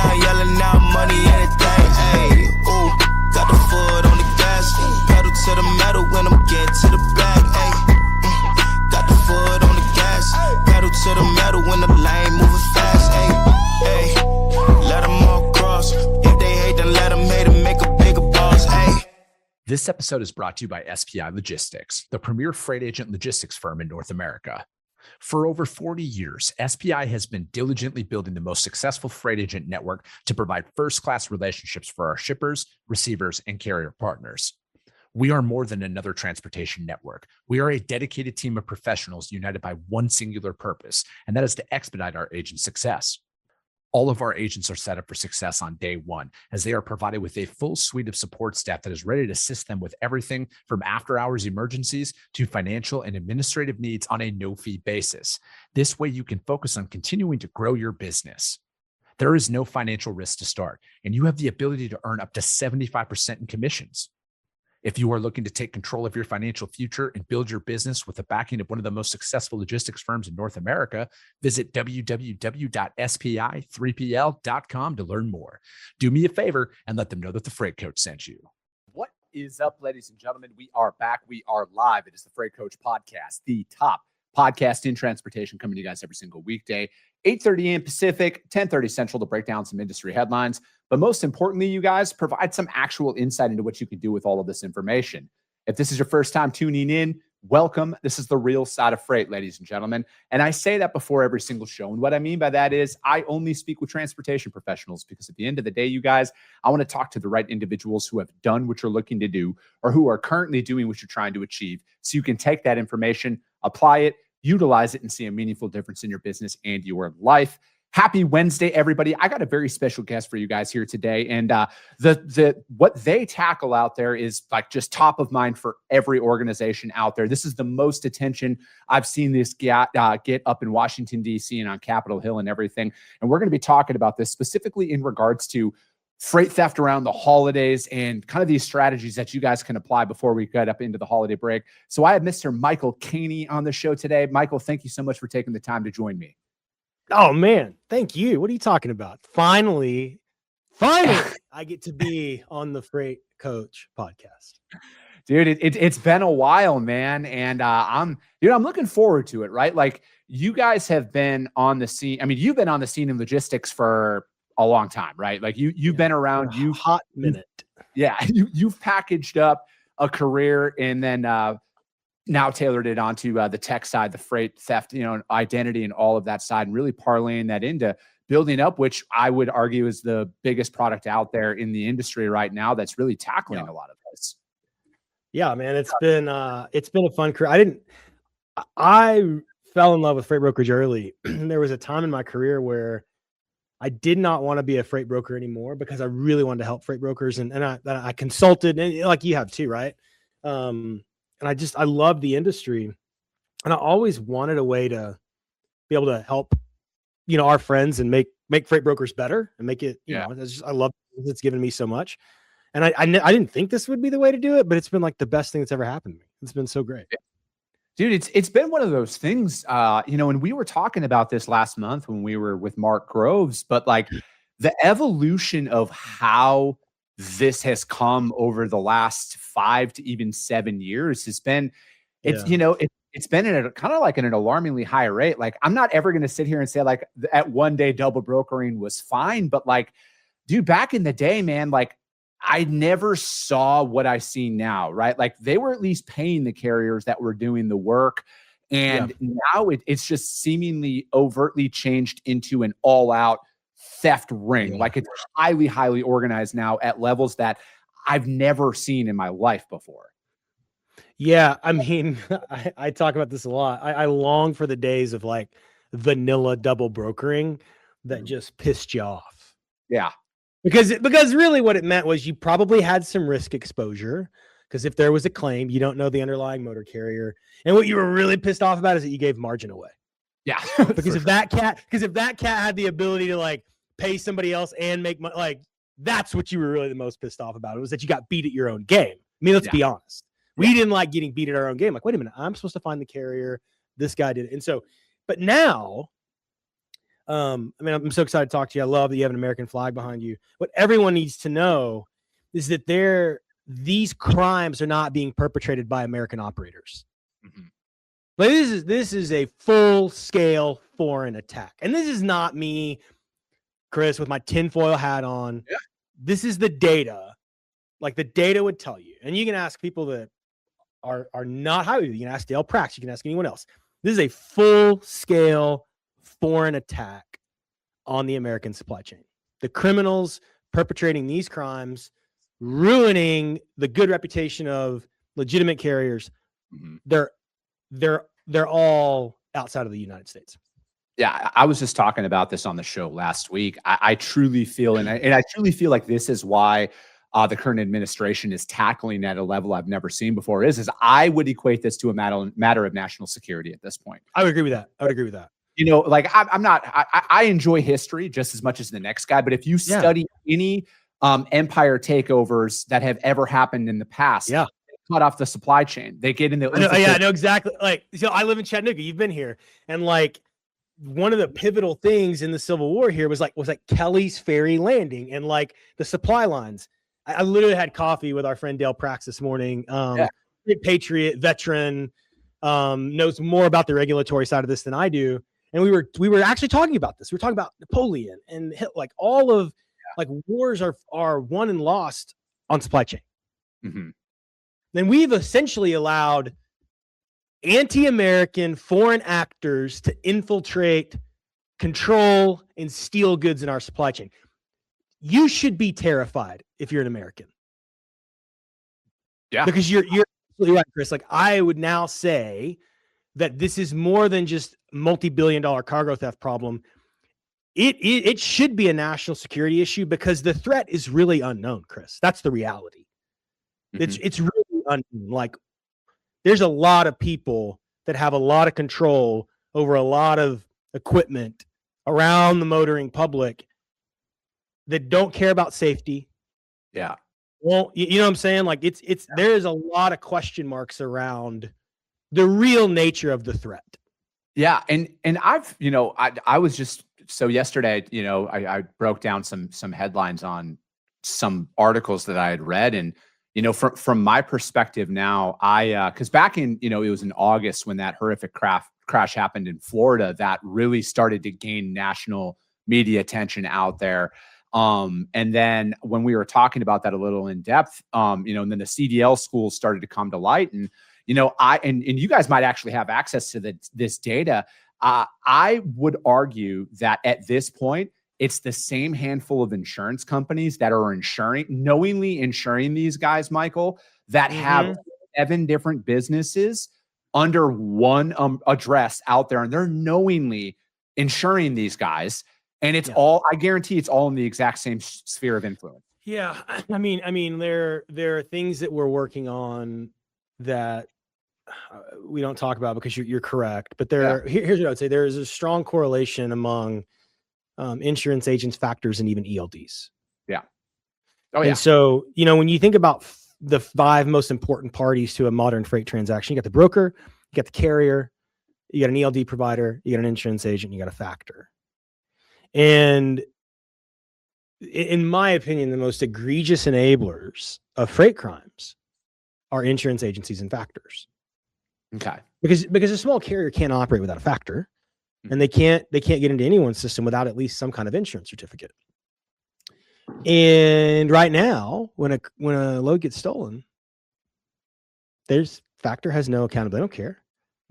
down, yelling out money, anything. Hey, ooh, got the foot on the gas, pedal to the metal when I'm getting to the back. Hey, got the foot on the gas, pedal to the metal when the lane moving fast. Hey, hey, let them all cross. If they hate, then let them hate and make a bigger boss. Hey. This episode is brought to you by SPI Logistics, the premier freight agent logistics firm in North America. For over 40 years, SPI has been diligently building the most successful freight agent network to provide first-class relationships for our shippers, receivers, and carrier partners. We are more than another transportation network. We are a dedicated team of professionals united by one singular purpose, and that is to expedite our agents' success. All of our agents are set up for success on day one, as they are provided with a full suite of support staff that is ready to assist them with everything from after-hours emergencies to financial and administrative needs on a no-fee basis. This way, you can focus on continuing to grow your business. There is no financial risk to start, and you have the ability to earn up to 75% in commissions. If you are looking to take control of your financial future and build your business with the backing of one of the most successful logistics firms in North America, visit www.spi3pl.com to learn more. Do me a favor and let them know that the Freight Coach sent you. What is up, ladies and gentlemen? We are back. We are live. It is the Freight Coach Podcast, the top podcast in transportation, coming to you guys every single weekday, 8:30 a.m. Pacific, 10:30 Central, to break down some industry headlines. But most importantly, you guys, provide some actual insight into what you can do with all of this information. If this is your first time tuning in, welcome. This is the real side of freight, ladies and gentlemen. And I say that before every single show. And what I mean by that is I only speak with transportation professionals, because at the end of the day, you guys, I want to talk to the right individuals who have done what you're looking to do or who are currently doing what you're trying to achieve, so you can take that information, apply it, utilize it, and see a meaningful difference in your business and your life. Happy Wednesday, everybody. I got a very special guest for you guys here today. And what they tackle out there is like just top of mind for every organization out there. This is the most attention I've seen this get up in Washington, D.C. and on Capitol Hill and everything. And we're going to be talking about this specifically in regards to freight theft around the holidays and kind of these strategies that you guys can apply before we get up into the holiday break. So I have Mr. Michael Caney on the show today. Michael, thank you so much for taking the time to join me. Oh man, thank you. What are you talking about? Finally, I get to be on the Freight Coach Podcast. Dude, it's been a while, man. And I'm looking forward to it, right? Like, you guys have been on the scene. I mean, you've been on the scene in logistics for a long time, right? Like you've been around, you hot minute. Yeah. You've packaged up a career and then now tailored it onto the tech side, the freight theft, identity and all of that side, and really parlaying that into building up, which I would argue is the biggest product out there in the industry right now that's really tackling a lot of this. Yeah, man, it's been a fun career. I fell in love with freight brokerage early. There was a time in my career where I did not want to be a freight broker anymore because I really wanted to help freight brokers. And I consulted, and like you have too, right? And I love the industry, and I always wanted a way to be able to help, our friends and make freight brokers better and make it, I love it. It's given me so much. And I didn't think this would be the way to do it, but it's been like the best thing that's ever happened to me. It's been so great. Dude, it's been one of those things, and we were talking about this last month when we were with Mark Groves, but like the evolution of how this has come over the last 5 to even 7 years has been, it's been at a kind of like at an alarmingly high rate. Like, I'm not ever going to sit here and say like at one day double brokering was fine, but like, dude, back in the day, man, like I never saw what I see now, right? Like they were at least paying the carriers that were doing the work. And now it's just seemingly overtly changed into an all-out theft ring. Like it's highly, highly organized now at levels that I've never seen in my life before. Yeah, I mean, I talk about this a lot. I long for the days of like vanilla double brokering that just pissed you off. Yeah. Because really what it meant was you probably had some risk exposure, because if there was a claim, you don't know the underlying motor carrier. And what you were really pissed off about is that you gave margin away. Yeah. Because if that cat had the ability to like pay somebody else and make money, like that's what you were really the most pissed off about. It was that you got beat at your own game. I mean, let's be honest. We didn't like getting beat at our own game. Like, wait a minute, I'm supposed to find the carrier. This guy did it. And so, but now I mean, I'm so excited to talk to you. I love that you have an American flag behind you. What everyone needs to know is that these crimes are not being perpetrated by American operators. Mm-hmm. Like this is a full-scale foreign attack. And this is not me, Chris, with my tinfoil hat on. Yeah. This is the data. Like the data would tell you. And you can ask people that are not highway. You can ask Dale Prax. You can ask anyone else. This is a full-scale foreign attack on the American supply chain. The criminals perpetrating these crimes, ruining the good reputation of legitimate carriers. Mm-hmm. They're all outside of the United States. Yeah, I was just talking about this on the show last week. I truly feel, and I truly feel like this is why the current administration is tackling at a level I've never seen before. Is I would equate this to a matter of national security at this point. I would agree with that. You know, like I'm not. I enjoy history just as much as the next guy, but if you study any empire takeovers that have ever happened in the past, they cut off the supply chain. They get in the. I know exactly. Like, so I live in Chattanooga. You've been here, and like one of the pivotal things in the Civil War here was like Kelly's Ferry Landing and like the supply lines. I literally had coffee with our friend Dale Prax this morning. Patriot veteran, knows more about the regulatory side of this than I do. And we were actually talking about this. We were talking about Napoleon and like all of like wars are won and lost on supply chain. Mm-hmm. Then we've essentially allowed anti-American foreign actors to infiltrate, control, and steal goods in our supply chain. You should be terrified if you're an American. Yeah. Because you're absolutely right, Chris. Like I would now say that this is more than just multi-billion-dollar cargo theft problem. It should be a national security issue because the threat is really unknown, Chris. That's the reality. Mm-hmm. It's really unknown. Like there's a lot of people that have a lot of control over a lot of equipment around the motoring public that don't care about safety. Yeah. Well, you know what I'm saying? Like there is a lot of question marks around the real nature of the threat. Yeah. And I've, I was just, so yesterday, I broke down some headlines on some articles that I had read. And, from my perspective now, cause back in, it was in August when that horrific crash happened in Florida, that really started to gain national media attention out there. And then when we were talking about that a little in depth, and then the CDL schools started to come to light, and and you guys might actually have access to this data. I would argue that at this point, it's the same handful of insurance companies that are knowingly insuring these guys, Michael, that have 7 different businesses under one address out there, and they're knowingly insuring these guys. And it's all, I guarantee it's all in the exact same sphere of influence. Yeah. I mean, there are things that we're working on that we don't talk about because you're correct. But here's what I would say. There is a strong correlation among insurance agents, factors, and even ELDs. Yeah. Oh, yeah. And so, when you think about the 5 most important parties to a modern freight transaction, you got the broker, you got the carrier, you got an ELD provider, you got an insurance agent, you got a factor. And in my opinion, the most egregious enablers of freight crimes are insurance agencies and factors. Okay. Because a small carrier can't operate without a factor, and they can't get into anyone's system without at least some kind of insurance certificate. And right now, when a load gets stolen, factor has no accountability. They don't care.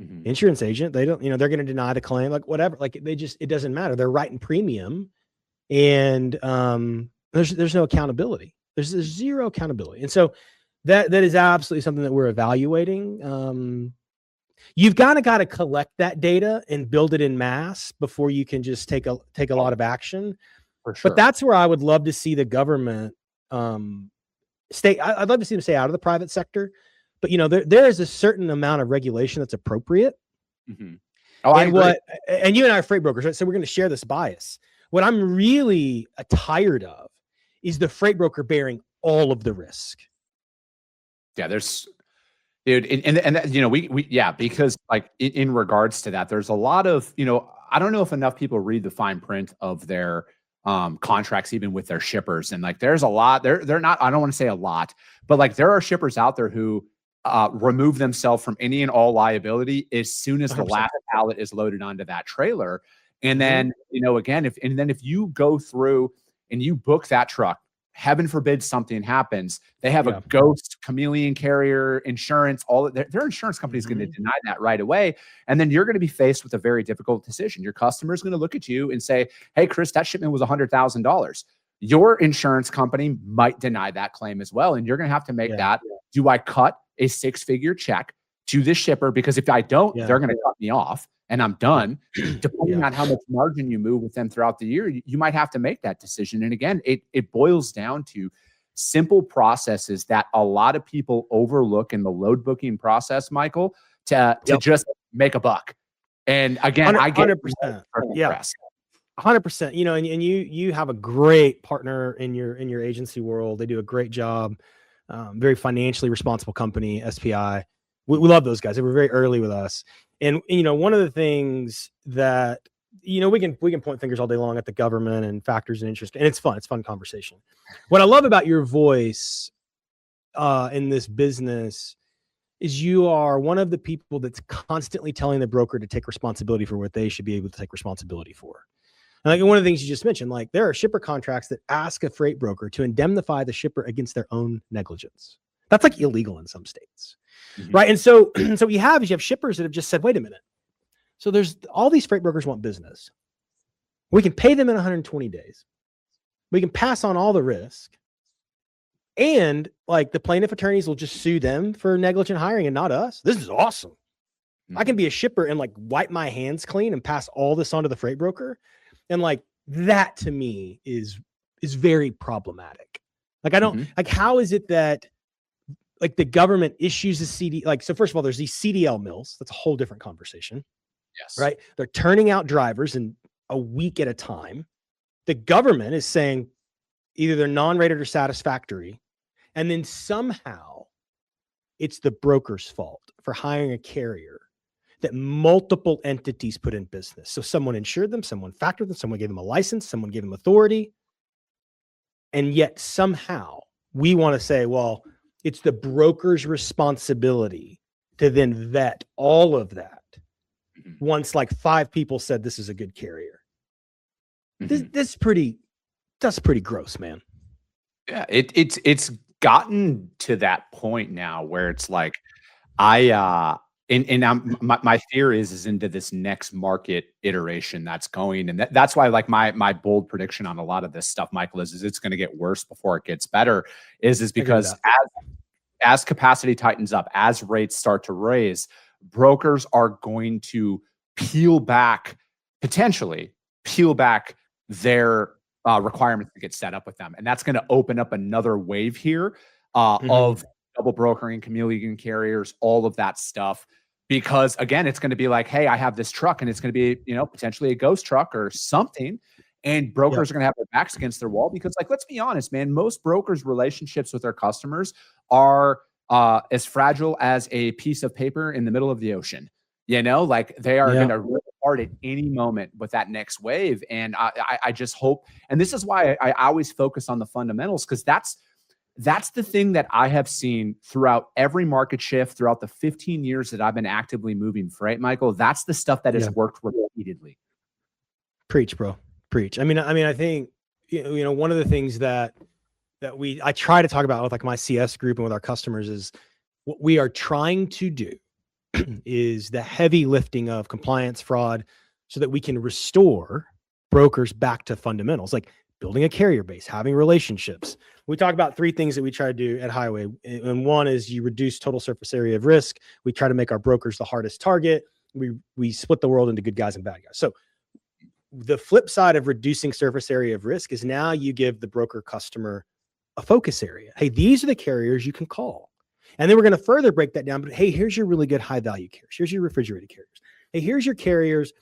Mm-hmm. Insurance agent, they don't, they're going to deny the claim, like whatever. Like it doesn't matter. They're writing premium, and there's no accountability. There's zero accountability. And so that is absolutely something that we're evaluating. You've got to collect that data and build it in mass before you can just take a lot of action. For sure. But that's where I would love to see the government stay. I'd love to see them stay out of the private sector. But there is a certain amount of regulation that's appropriate. Mm-hmm. Oh, and you and I are freight brokers, right? So we're going to share this bias. What I'm really tired of is the freight broker bearing all of the risk. Yeah, Dude, and that, yeah, because like in regards to that, there's a lot of, I don't know if enough people read the fine print of their contracts, even with their shippers. And like, there's a lot, they're not, I don't want to say a lot, but like there are shippers out there who remove themselves from any and all liability as soon as the 100%. last pallet is loaded onto that trailer. And then, again, if you go through and you book that truck, heaven forbid something happens, they have a ghost chameleon carrier insurance, all their insurance company is going to deny that right away. And then you're going to be faced with a very difficult decision. Your customer is going to look at you and say, hey, Chris, that shipment was $100,000. Your insurance company might deny that claim as well. And you're going to have to make that. Do I cut a 6-figure check to this shipper? Because if I don't, they're going to cut me off and I'm done. Depending on how much margin you move with them throughout the year, you might have to make that decision. And again, it boils down to simple processes that a lot of people overlook in the load booking process, Michael, to just make a buck. And again, I get 100%. 100%. And you have a great partner in your agency world. They do a great job. Very financially responsible company, SPI. We love those guys. They were very early with us. And, one of the things that, we can point fingers all day long at the government and factors and interest, and it's fun conversation. What I love about your voice in this business is you are one of the people that's constantly telling the broker to take responsibility for what they should be able to take responsibility for. And like one of the things you just mentioned, like there are shipper contracts that ask a freight broker to indemnify the shipper against their own negligence. That's like illegal in some states. Right. And so what you have shippers that have just said, wait a minute. So there's all these freight brokers want business. We can pay them in 120 days. We can pass on all the risk. And like the plaintiff attorneys will just sue them for negligent hiring and not us. This is awesome. I can be a shipper and like wipe my hands clean and pass all this on to the freight broker. And like that to me is very problematic. Like I don't like, how is it that like the government issues a CD? Like, so first of all, there's these CDL mills. That's a whole different conversation. Yes. Right. They're turning out drivers in a week at a time. The government is saying either they're non-rated or satisfactory. And then somehow it's the broker's fault for hiring a carrier that multiple entities put in business. So someone insured them, someone factored them, someone gave them a license, someone gave them authority. And yet somehow we want to say, well, it's the broker's responsibility to then vet all of that. Once like 5 people said this is a good carrier. That's pretty gross, man. Yeah, it's gotten to that point now where it's like my fear is into this next market iteration that's going, and that's why like my bold prediction on a lot of this stuff, Michael, is it's going to get worse before it gets better. Is because as capacity tightens up, as rates start to raise, brokers are going to potentially peel back their requirements to get set up with them. And that's going to open up another wave here of double brokering, chameleon carriers, all of that stuff. Because again, it's going to be like, hey, I have this truck and it's going to be, potentially a ghost truck or something. And brokers are going to have their backs against their wall because, like, let's be honest, man, most brokers' relationships with their customers are as fragile as a piece of paper in the middle of the ocean. Like they are going to rip apart at any moment with that next wave. And I just hope, and this is why I always focus on the fundamentals, because that's the thing that I have seen throughout every market shift, throughout the 15 years that I've been actively moving freight, Michael. That's the stuff that has worked repeatedly. Preach, bro. Preach. I mean, I think, one of the things that I try to talk about with like my CS group and with our customers is what we are trying to do is the heavy lifting of compliance, fraud, so that we can restore brokers back to fundamentals, like building a carrier base, having relationships. We talk about 3 things that we try to do at Highway. And one is you reduce total surface area of risk. We try to make our brokers the hardest target. We split the world into good guys and bad guys. So the flip side of reducing surface area of risk is now you give the broker customer a focus area. Hey, these are the carriers you can call. And then we're going to further break that down. But hey, here's your really good high value carriers. Here's your refrigerated carriers. Hey, here's your carriers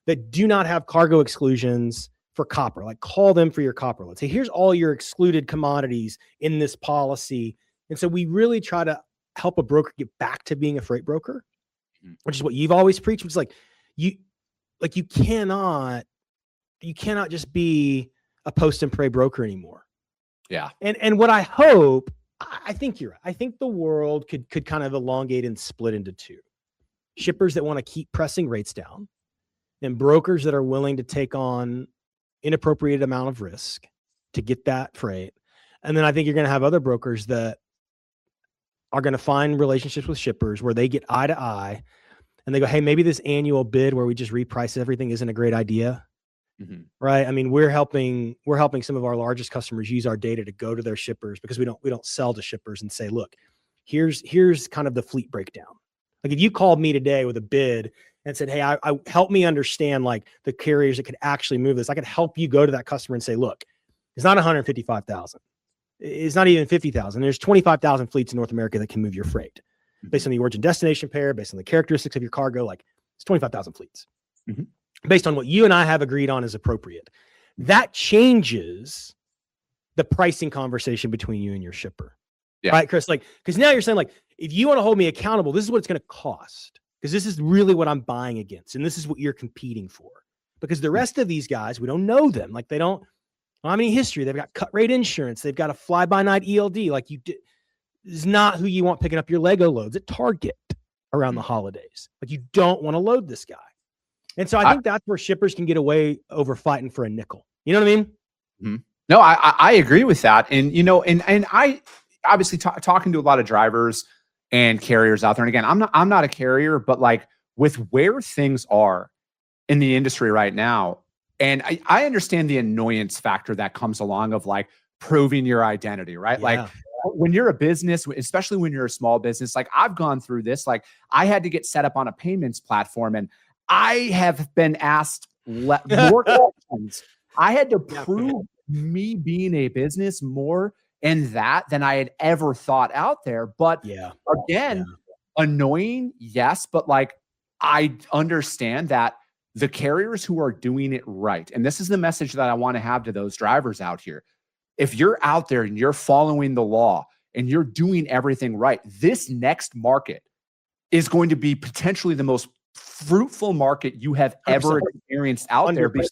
that do not have cargo exclusions for copper. Like call them for your copper. Let's say here's all your excluded commodities in this policy. And so we really try to help a broker get back to being a freight broker, Mhm. which is what you've always preached. It's like you cannot just be a post and pray broker anymore. Yeah. And what I hope, I think you're right. I think the world could kind of elongate and split into two. Shippers that want to keep pressing rates down, and brokers that are willing to take on inappropriate amount of risk to get that freight. And then I think you're going to have other brokers that are going to find relationships with shippers where they get eye to eye and they go, hey, maybe this annual bid where we just reprice everything isn't a great idea. Mhm. Right. I mean, we're helping some of our largest customers use our data to go to their shippers, because we don't sell to shippers and say, look, here's kind of the fleet breakdown. Like if you called me today with a bid and said, hey, I help me understand like the carriers that could actually move this, I could help you go to that customer and say, look, it's not 155,000. It's not even 50,000. There's 25,000 fleets in North America that can move your freight based on the origin destination pair, based on the characteristics of your cargo. Like it's 25,000 fleets based on what you and I have agreed on is appropriate. That changes the pricing conversation between you and your shipper. Yeah. Right, Chris? Like, because now you're saying like, if you want to hold me accountable, this is what it's going to cost, because this is really what I'm buying against. And this is what you're competing for, because the rest of these guys, we don't know them. Like they don't have any history. They've got cut rate insurance. They've got a fly by night ELD. Like is not who you want picking up your Lego loads at Target around the holidays. Like you don't want to load this guy. And so I think that's where shippers can get away over fighting for a nickel. You know what I mean? Mm-hmm. No, I agree with that. And, you know, and I obviously talking to a lot of drivers and carriers out there. And again, I'm not a carrier, but like with where things are in the industry right now, and I understand the annoyance factor that comes along of like proving your identity, right? Yeah. Like when you're a business, especially when you're a small business, like I've gone through this, like I had to get set up on a payments platform, and I have been asked more questions. I had to prove me being a business more in that than I had ever thought out there. But again, annoying, yes, but like I understand that the carriers who are doing it right, and this is the message that I want to have to those drivers out here. If you're out there and you're following the law and you're doing everything right, this next market is going to be potentially the most fruitful market you have ever experienced out there, because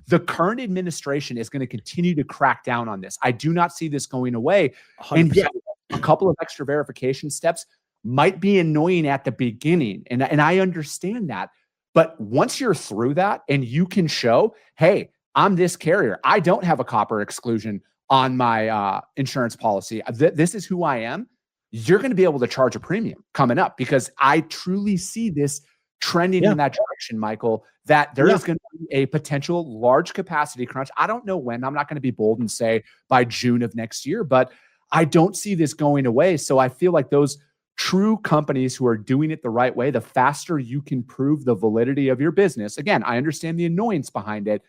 the current administration is going to continue to crack down on this. I do not see this going away. 100%. And yeah, a couple of extra verification steps might be annoying at the beginning. And I understand that. But once you're through that and you can show, hey, I'm this carrier, I don't have a copper exclusion on my insurance policy, this is who I am, you're going to be able to charge a premium coming up, because I truly see this trending in that direction, Michael, that there is going to be a potential large capacity crunch. I don't know when. I'm not going to be bold and say by June of next year, but I don't see this going away. So I feel like those true companies who are doing it the right way, the faster you can prove the validity of your business. Again, I understand the annoyance behind it.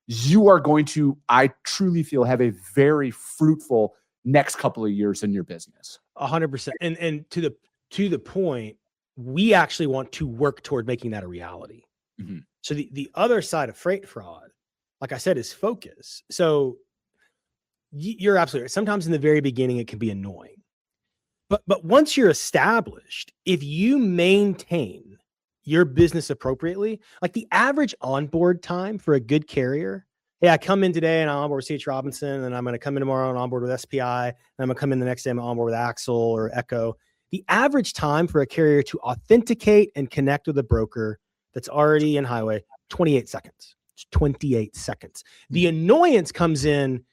You are going to, I truly feel, have a very fruitful next couple of years in your business. 100%. And to the point, we actually want to work toward making that a reality. Mm-hmm. So the other side of freight fraud, like I said, is focus. So you're absolutely right. Sometimes in the very beginning, it can be annoying. But once you're established, if you maintain your business appropriately, like the average onboard time for a good carrier, hey, I come in today and I'm onboard with C.H. Robinson, and I'm going to come in tomorrow and onboard with SPI, and I'm going to come in the next day and I'm onboard with Axle or Echo. The average time for a carrier to authenticate and connect with a broker that's already in highway, 28 seconds. It's 28 seconds. The annoyance comes in,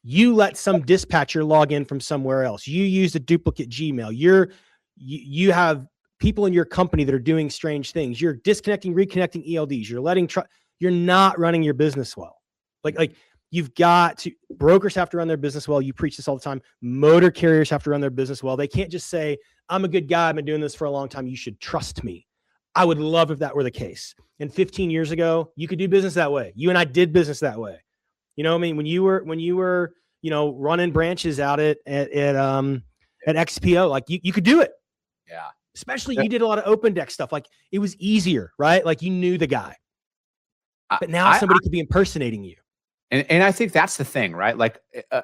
you let some dispatcher log in from somewhere else. You use a duplicate Gmail. You have people in your company that are doing strange things. You're disconnecting, reconnecting ELDs. You're not running your business well. Like you've got to, brokers have to run their business well. You preach this all the time. Motor carriers have to run their business well. They can't just say, I'm a good guy, I've been doing this for a long time, you should trust me. I would love if that were the case. And 15 years ago, you could do business that way. You and I did business that way. You know what I mean? When you were, you know, running branches out at XPO, like you could do it. Yeah. Especially you did a lot of open deck stuff. Like it was easier, right? Like you knew the guy. But now somebody could be impersonating you. And I think that's the thing, right? Like,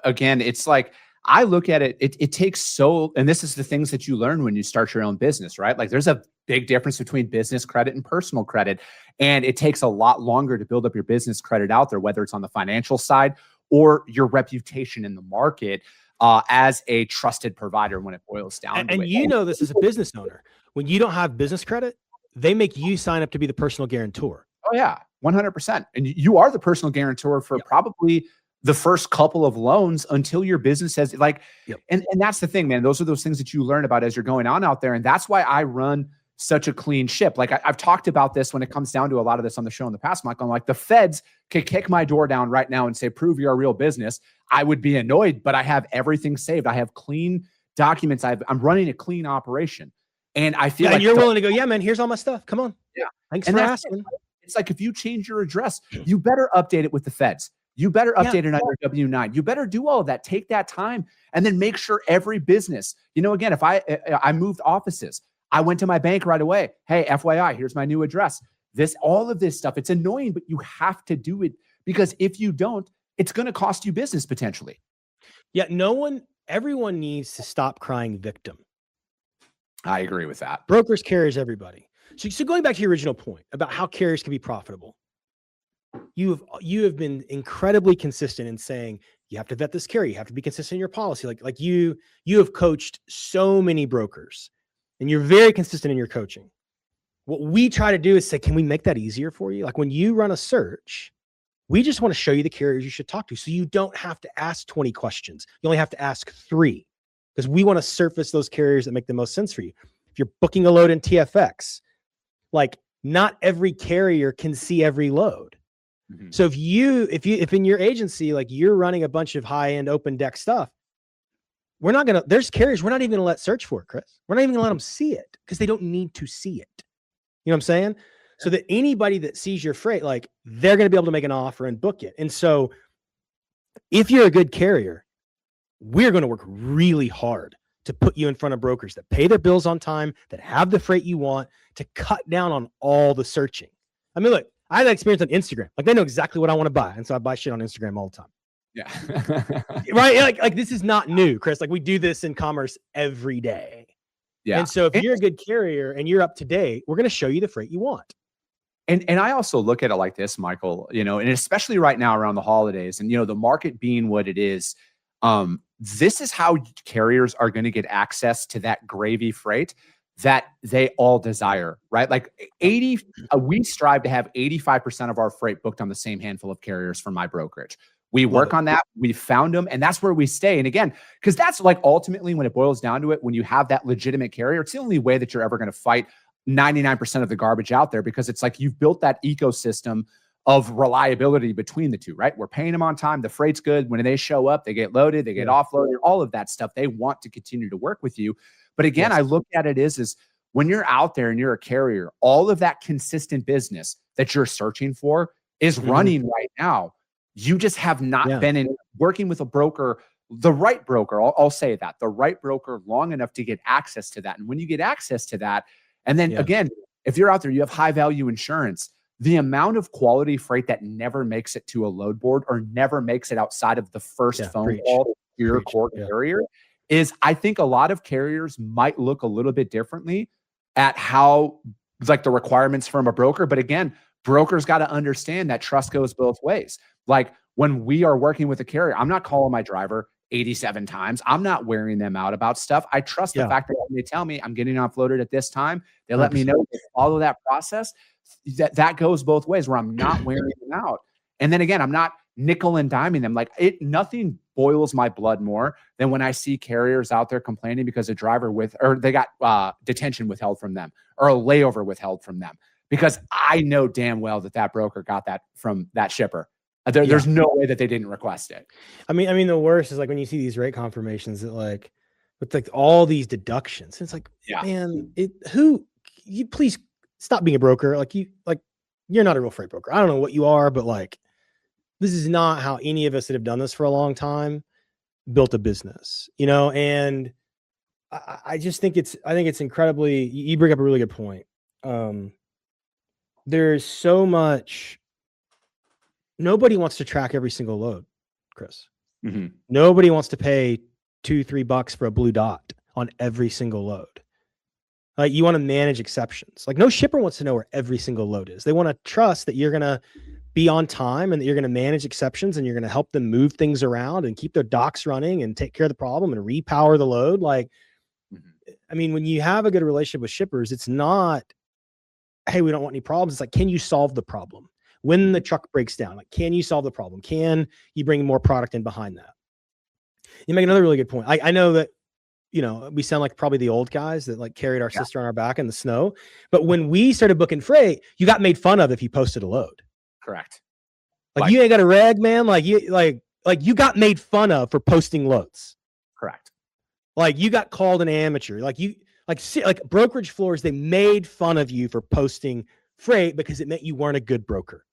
again, it's like, I look at it, it takes and this is the things that you learn when you start your own business, right? Like there's a big difference between business credit and personal credit. And it takes a lot longer to build up your business credit out there, whether it's on the financial side or your reputation in the market as a trusted provider when it boils down to it. And you know this as a business owner. When you don't have business credit, they make you sign up to be the personal guarantor. Oh yeah, 100%. And you are the personal guarantor for probably the first couple of loans until your business has and that's the thing, man. Those are those things that you learn about as you're going on out there. And that's why I run such a clean ship. Like I've talked about this when it comes down to a lot of this on the show in the past, Michael. I'm like, the feds could kick my door down right now and say, prove you're a real business. I would be annoyed, but I have everything saved. I have clean documents. I'm running a clean operation. And I feel like you're willing to go, yeah, man, here's all my stuff. Come on. Yeah. Thanks for asking. It's like, if you change your address, you better update it with the feds. You better update it on your W-9. You better do all of that. Take that time and then make sure every business, again, if I moved offices, I went to my bank right away. Hey, FYI, here's my new address. All of this stuff, it's annoying, but you have to do it, because if you don't, it's going to cost you business potentially. Yeah. Everyone needs to stop crying victim. I agree with that. Brokers, carriers, everybody. So going back to your original point about how carriers can be profitable, you have been incredibly consistent in saying you have to vet this carrier, you have to be consistent in your policy. Like you have coached so many brokers, and you're very consistent in your coaching. What we try to do is say, can we make that easier for you? Like when you run a search, we just want to show you the carriers you should talk to, so you don't have to ask 20 questions. You only have to ask 3, because we want to surface those carriers that make the most sense for you. If you're booking a load in TFX, like not every carrier can see every load. Mm-hmm. So if in your agency, like you're running a bunch of high-end open deck stuff, there's carriers we're not even going to let search for it, Chris. We're not even going to let them see it, because they don't need to see it. You know what I'm saying? So that anybody that sees your freight, like they're going to be able to make an offer and book it. And so if you're a good carrier, we're going to work really hard to put you in front of brokers that pay their bills on time, that have the freight you want, to cut down on all the searching. I mean, look, I have that experience on Instagram. Like they know exactly what I want to buy. And so I buy shit on Instagram all the time. Yeah. Right. Like this is not new, Chris. Like we do this in commerce every day. Yeah. And so if you're a good carrier and you're up to date, we're going to show you the freight you want. And I also look at it like this, Michael, and especially right now around the holidays and, the market being what it is, this is how carriers are going to get access to that gravy freight that they all desire, right? Like we strive to have 85% of our freight booked on the same handful of carriers for my brokerage. We work on that. We found them, and that's where we stay. And again, because that's like ultimately when it boils down to it, when you have that legitimate carrier, it's the only way that you're ever going to fight 99% of the garbage out there, because it's like you've built that ecosystem of reliability between the two, right? We're paying them on time. The freight's good. When they show up, they get loaded, they get offloaded, all of that stuff. They want to continue to work with you. But again, I look at it is when you're out there and you're a carrier, all of that consistent business that you're searching for is running right now. You just have not been working with a broker, the right broker. I'll say that, the right broker long enough to get access to that. And when you get access to that, and then again, if you're out there, you have high value insurance, the amount of quality freight that never makes it to a load board or never makes it outside of the first phone call to your core carrier is, I think a lot of carriers might look a little bit differently at how like the requirements from a broker. But again, brokers got to understand that trust goes both ways. Like when we are working with a carrier, I'm not calling my driver 87 times. I'm not wearing them out about stuff. I trust the fact that when they tell me I'm getting offloaded at this time, they let 100%. Me know, they follow that process. That goes both ways, where I'm not wearing them out. And then again, I'm not nickel and diming them. Like nothing boils my blood more than when I see carriers out there complaining because a driver they got detention withheld from them or a layover withheld from them, because I know damn well that broker got that from that shipper. There's no way that they didn't request it. I mean, the worst is like when you see these rate confirmations that like with like all these deductions. It's like, man, you please stop being a broker. You're not a real freight broker. I don't know what you are, but like, this is not how any of us that have done this for a long time built a business, and I just think it's incredibly, you bring up a really good point. There's so much, nobody wants to track every single load, Chris. Mm-hmm. Nobody wants to pay $2-3 for a blue dot on every single load. Like, you want to manage exceptions. Like, no shipper wants to know where every single load is. They want to trust that you're going to be on time and that you're going to manage exceptions and you're going to help them move things around and keep their docks running and take care of the problem and repower the load. Like, I mean, when you have a good relationship with shippers, it's not, hey, we don't want any problems. It's like, can you solve the problem? When the truck breaks down, like, can you solve the problem? Can you bring more product in behind that? You make another really good point. I know that, you know, we sound like probably the old guys that like carried our sister on our back in the snow. But when we started booking freight, you got made fun of if you posted a load. Correct. Like you ain't got a reg, man. Like you got made fun of for posting loads. Correct. Like you got called an amateur. Like brokerage floors, they made fun of you for posting freight because it meant you weren't a good broker.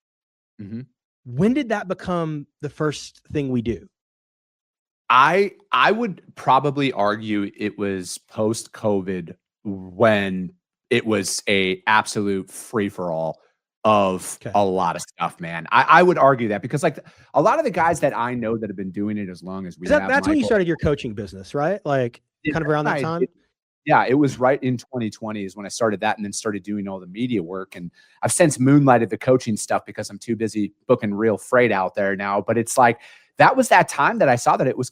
Mm-hmm. When did that become the first thing we do? I would probably argue it was post-COVID when it was a absolute free-for-all of a lot of stuff, man. I would argue that because like a lot of the guys that I know that have been doing it as long as we have, that's when you started your coaching business, right? Like kind of around that time? Yeah, it was right in 2020 is when I started that and then started doing all the media work. And I've since moonlighted the coaching stuff because I'm too busy booking real freight out there now. But it's like, that was that time that I saw that it was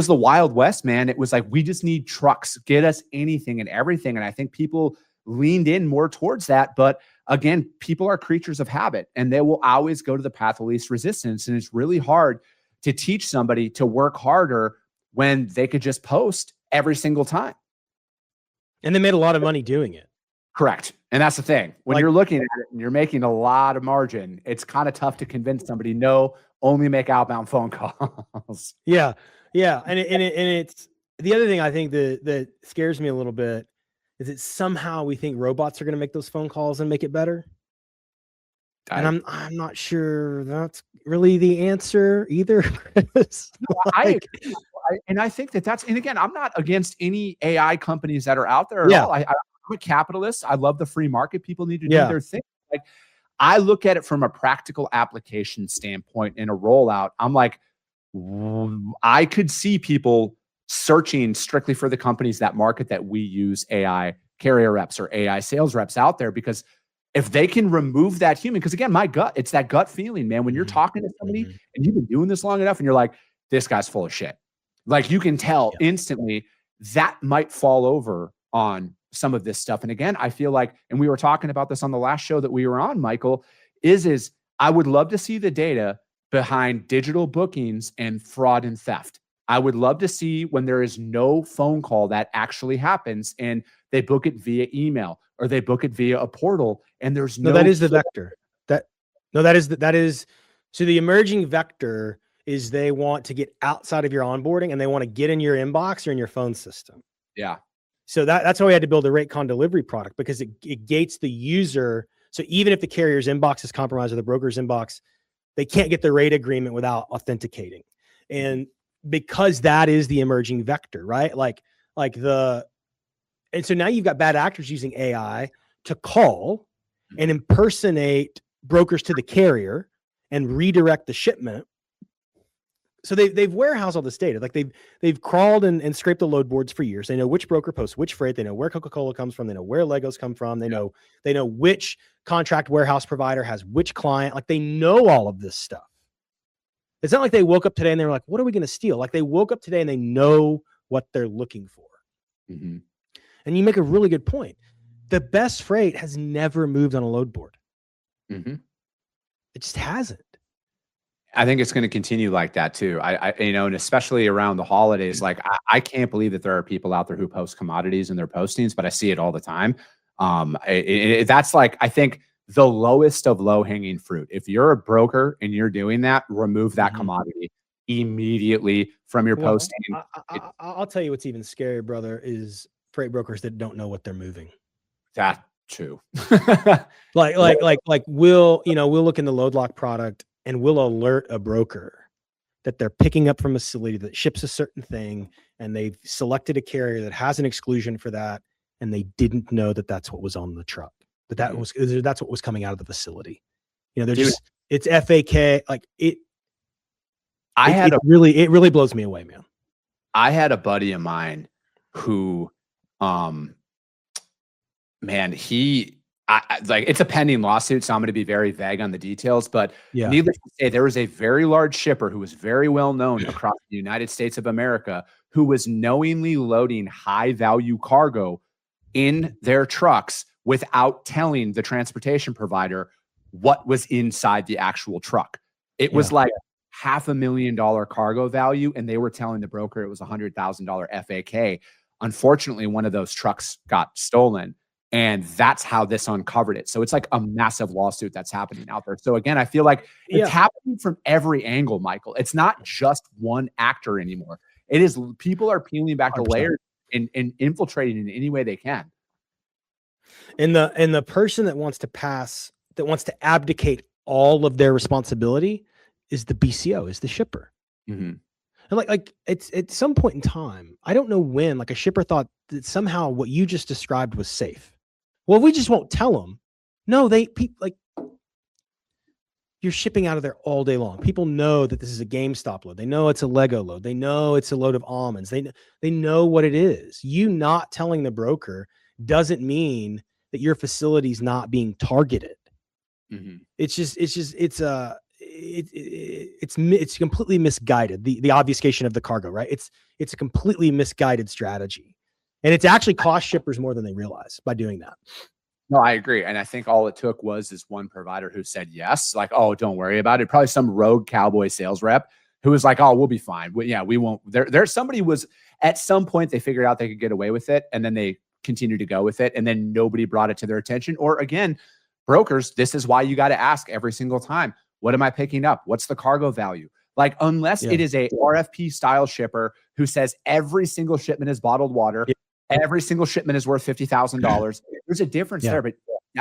the Wild West, man. It was like, we just need trucks, get us anything and everything. And I think people leaned in more towards that. But again, people are creatures of habit and they will always go to the path of least resistance. And it's really hard to teach somebody to work harder when they could just post every single time. And they made a lot of money doing it. Correct. And that's the thing. When you're looking at it and you're making a lot of margin, it's kind of tough to convince somebody, no, only make outbound phone calls. Yeah. Yeah. And it's the other thing I think that scares me a little bit is that somehow we think robots are going to make those phone calls and make it better. And I'm not sure that's really the answer either, Chris. I think that's, and again, I'm not against any AI companies that are out there at all. I'm a capitalist. I love the free market. People need to do their thing. Like, I look at it from a practical application standpoint in a rollout. I'm like, I could see people searching strictly for the companies that market that we use AI carrier reps or AI sales reps out there, because if they can remove that human, because again, it's that gut feeling, man. When you're talking to somebody and you've been doing this long enough and you're like, this guy's full of shit. Like, you can tell instantly that might fall over on some of this stuff. And again, I feel like, and we were talking about this on the last show that we were on, Michael, is I would love to see the data behind digital bookings and fraud and theft. I would love to see when there is no phone call that actually happens and they book it via email or they book it via a portal and there's no. That is the vector. So the emerging vector is they want to get outside of your onboarding and they want to get in your inbox or in your phone system. Yeah. So that's why we had to build a RateCon delivery product, because it gates the user. So even if the carrier's inbox is compromised or the broker's inbox, they can't get the rate agreement without authenticating. And because that is the emerging vector, right? And so now you've got bad actors using AI to call and impersonate brokers to the carrier and redirect the shipment. So they've warehoused all this data. Like they've crawled and scraped the load boards for years. They know which broker posts which freight. They know where Coca-Cola comes from. They know where Legos come from. They know which contract warehouse provider has which client. Like, they know all of this stuff. It's not like they woke up today and they were like, what are we going to steal? Like, they woke up today and they know what they're looking for. Mm-hmm. And you make a really good point. The best freight has never moved on a load board. Mm-hmm. It just hasn't. I think it's going to continue like that too. And especially around the holidays, like I can't believe that there are people out there who post commodities in their postings, but I see it all the time. That's like, I think the lowest of low hanging fruit. If you're a broker and you're doing that, remove that commodity immediately from your posting. I'll tell you what's even scarier, brother, is freight brokers that don't know what they're moving. That too. we'll look in the load lock product and we'll alert a broker that they're picking up from a facility that ships a certain thing, and they've selected a carrier that has an exclusion for that, and they didn't know that that's what was on the truck. That's what was coming out of the facility. It's FAK. Like it really blows me away, man. I had a buddy of mine who, man, like it's a pending lawsuit, so I'm going to be very vague on the details, but needless to say, there was a very large shipper who was very well known across the United States of America who was knowingly loading high value cargo in their trucks without telling the transportation provider what was inside the actual truck. It was like $500,000 cargo value, and they were telling the broker it was $100,000 FAK. Unfortunately, one of those trucks got stolen, and that's how this uncovered it. So it's like a massive lawsuit that's happening out there. So again, I feel like it's happening from every angle, Michael. It's not just one actor anymore. It is people are peeling back the layers and infiltrating in any way they can. And the person that wants to abdicate all of their responsibility is the BCO, is the shipper. Mm-hmm. And like it's at some point in time, I don't know when, like a shipper thought that somehow what you just described was safe. Well, we just won't tell them. No, like you're shipping out of there all day long. People know that this is a GameStop load. They know it's a Lego load. They know it's a load of almonds. They know what it is. You not telling the broker doesn't mean that your facility's not being targeted. Mm-hmm. It's completely misguided. The obfuscation of the cargo, right? It's a completely misguided strategy, and it's actually cost shippers more than they realize by doing that. No, I agree. And I think all it took was this one provider who said yes, like, oh, don't worry about it. Probably some rogue cowboy sales rep who was like, oh, we'll be fine. We won't. There's somebody was at some point they figured out they could get away with it, and then they continued to go with it, and then nobody brought it to their attention. Or again, brokers, this is why you got to ask every single time, what am I picking up? What's the cargo value? Like, unless it is a RFP style shipper who says every single shipment is bottled water, every single shipment is worth $50,000. There's a difference there, but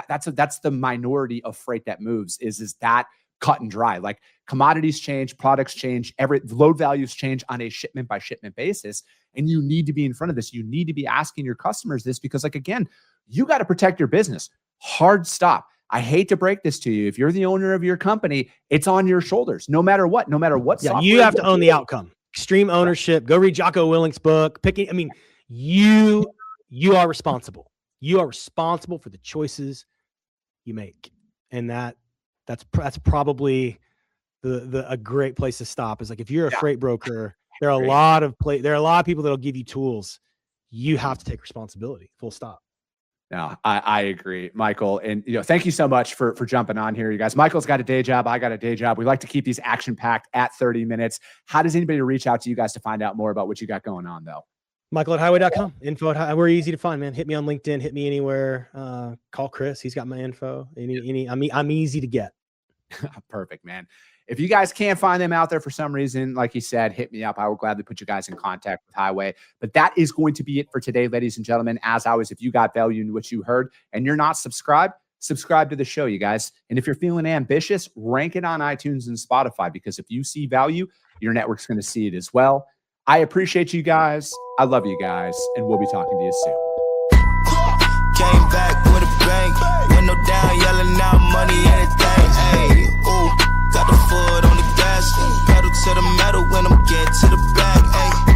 that's the minority of freight that moves is that cut and dry. Like, commodities change, products change, load values change on a shipment by shipment basis. And you need to be in front of this. You need to be asking your customers this because, like, again, you got to protect your business. Hard stop. I hate to break this to you. If you're the owner of your company, it's on your shoulders, no matter what. Yeah, you have to own the outcome. Extreme ownership. Go read Jocko Willink's book. You are responsible. You are responsible for the choices you make, and that's probably a great place to stop. Is like, if you're a freight broker, there are a lot of people that'll give you tools. You have to take responsibility. Full stop. No, I agree, Michael. And, thank you so much for jumping on here, you guys. Michael's got a day job. I got a day job. We like to keep these action-packed at 30 minutes. How does anybody reach out to you guys to find out more about what you got going on, though? Michael@highway.com. Info we're easy to find, man. Hit me on LinkedIn. Hit me anywhere. Call Chris. He's got my info. I'm easy to get. Perfect, man. If you guys can't find them out there for some reason, like he said, hit me up. I will gladly put you guys in contact with Highway. But that is going to be it for today, ladies and gentlemen. As always, if you got value in what you heard and you're not subscribed, subscribe to the show, you guys. And if you're feeling ambitious, rank it on iTunes and Spotify, because if you see value, your network's going to see it as well. I appreciate you guys. I love you guys. And we'll be talking to you soon. Came back with a bang. Window down, yelling out money, anything. Hey, ooh, got the foot on the gas. Pedal to the metal when I'm getting to the back. Hey.